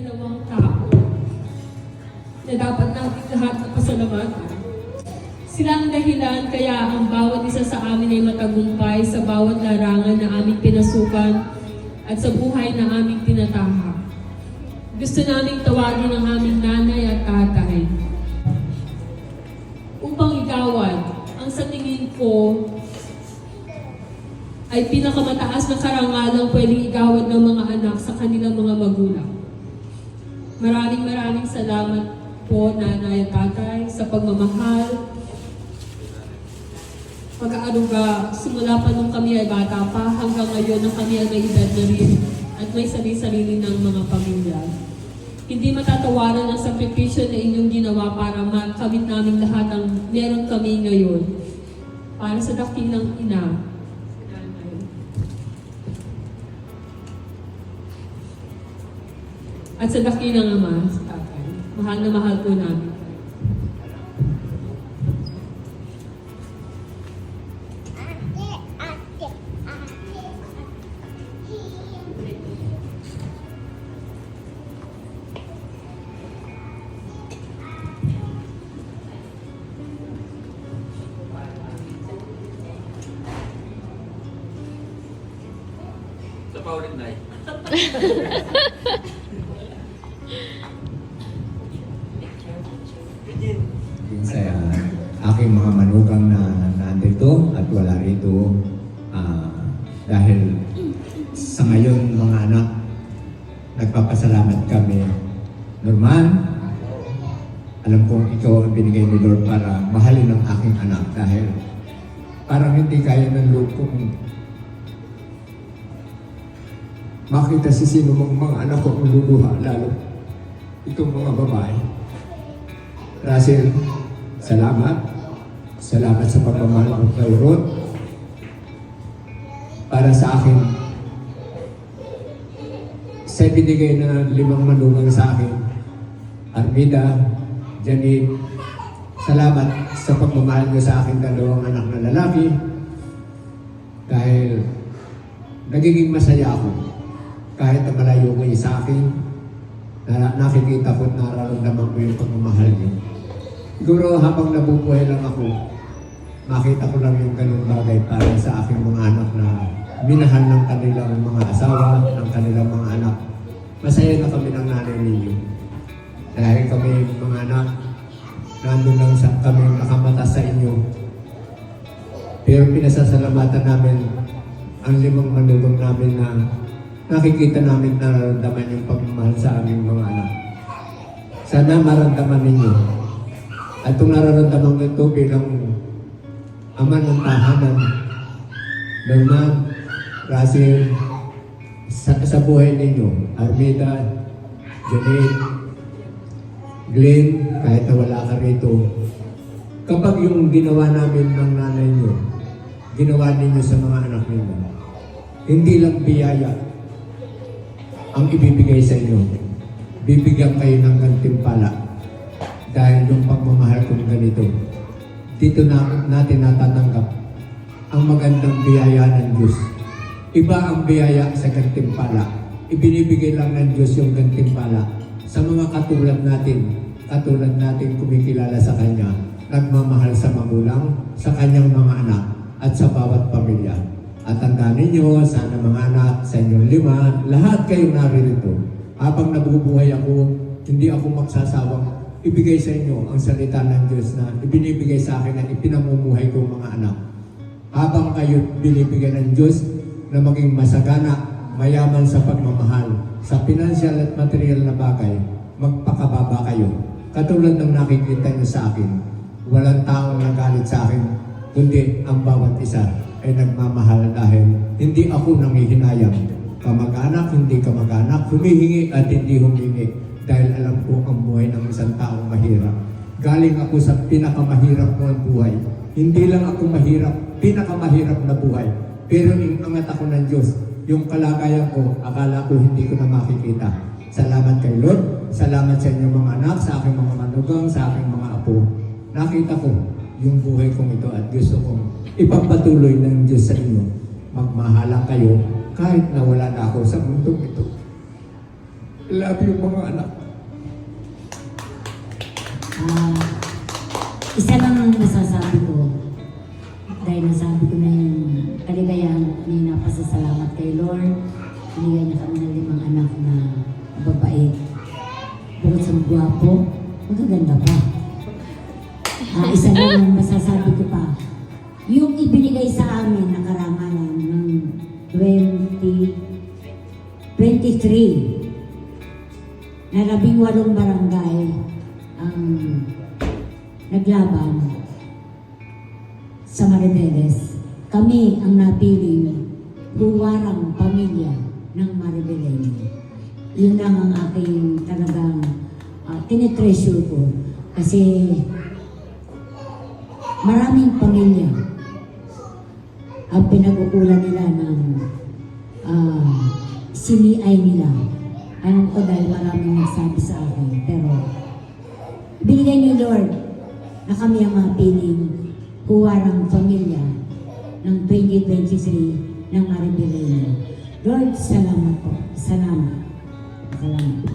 dalawang tao na dapat nating lahat na pasalamatan. Sila ang dahilan kaya ang bawat isa sa amin ay matagumpay sa bawat larangan na aming pinasukan at sa buhay na aming tinatahak. Gusto naming tawagin ang aming nanay at tatay upang igawad ang sa tingin ko ay pinakamataas na karangalang pwedeng igawad ng mga anak sa kanilang mga magulang. Maraming salamat po, nanay at tatay, sa pagmamahal, pag-aaruga, simula pa nung kami ay bata pa, hanggang ngayon na kami ay may edad na rin at may sarili-sarili ng mga pamilya. Hindi matatawaran ang sakripisyo na inyong ginawa para makamit namin lahat ang meron kami ngayon. Para sa dakilang ina, at sa dakilang ama, sa tatay. Mahal na mahal po namin. Sa paulit na Yung sa aking mga manugang na nandito at wala rito, dahil sa ngayon mga anak, nagpapasalamat kami. Norman, alam kong ikaw ang binigay ni Lord para mahalin ang aking anak dahil parang hindi kaya ng loob kong makita si sino mga anak ko ang luluha, lalo itong mga babae. Russell, salamat. Salamat sa pagmamahal mo kay Ruth. Para sa akin, sa binigay na 5 manugang sa akin, Armida, Janine, salamat sa pagmamahal mo sa akin 2 anak na lalaki. Dahil nagiging masaya ako kahit na malayo ko sa akin, na nakikita ko at nararamdaman ko yung pagmamahal niyo. Siguro habang nabubuhay lang ako, makita ko lang yung ganung bagay para sa aking mga anak na minahal ng kanilang mga asawa, ng kanilang mga anak. Masaya na kami ng nanay ninyo. Dahil kami mga anak, nandun lang sa kami nakamata sa inyo. Pero pinasasalamatan namin ang 5 manugang namin na nakikita namin nararamdaman yung pagmamahal sa aming mga anak. Sana maramdaman ninyo. At kung nararamdaman nito bilang ama ng tahanan, Norman, Russell, sa buhay ninyo, Armida, Janine, Glenn, kahit na wala ka rito, kapag yung ginawa namin ng nanay nyo, ginawa ninyo sa mga anak ninyo, hindi lang biyaya ang ibibigay sa inyo. Bibigyan kayo ng gantimpala dahil yung pagmamahal kong ganito. Dito na natin natatanggap ang magandang biyaya ng Diyos. Iba ang biyaya sa gantimpala. Ibinibigay lang ng Diyos yung gantimpala sa mga katulad natin kumikilala sa Kanya, nagmamahal sa magulang, sa Kanyang mga anak, at sa bawat pamilya. At tandaan ninyo, sana mga anak, sa inyong 5, lahat kayong naririto. Habang nabubuhay ako, hindi ako magsasawang ibigay sa inyo ang salita ng Diyos na ibinibigay sa akin at ipinamumuhay kong mga anak. Habang kayo binibigyan ng Diyos na maging masagana, mayaman sa pagmamahal, sa financial at material na bagay, magpakababa kayo. Katulad ng nakikita niyo sa akin, walang taong nagalit sa akin, kundi ang bawat isa ay nagmamahal dahil hindi ako nangihinayang. Kamag-anak, hindi kamag-anak, humihingi at hindi humingi dahil alam ko ang buhay ng isang taong mahirap. Galing ako sa pinakamahirap mo ang buhay. Hindi lang ako mahirap, pinakamahirap na buhay. Pero inangat ako ng Diyos. Yung kalagayan ko, akala ko hindi ko na makikita. Salamat kay Lord. Salamat sa inyong mga anak, sa aking mga manugang, sa aking mga apo. Nakita ko yung buhay kong ito at gusto kong ipagpatuloy ng Diyos sa inyo. Magmahalan kayo kahit na wala na ako sa mundong ito. love you mga anak. Isa lang ang masasabi ko. Dahil nasabi ko na yung kaligayahan ko kanina, pasasalamat kay Lord. Binigyan niya kami ng 5 anak na babait. Bukod sa gwapo, magaganda pa. Isa lang ang masasabi ko pa. Yung ibinigay sa amin na karangalan ng 23 na 18 barangay ang naglaban sa Maribeles. Kami ang napiling huwarang pamilya ng Maribeles. Yun lang ang aking talagang tinitreasure ko. Kasi maraming pamilya ang pinag-ukulan nila ng siniay nila. Alam ko dahil maraming nagsabi sa akin. Pero binigay ni Lord na kami ang mapiling huwarang pamilya ng 2023 ng Maribeles. Lord, salamat po. Salamat. Salamat.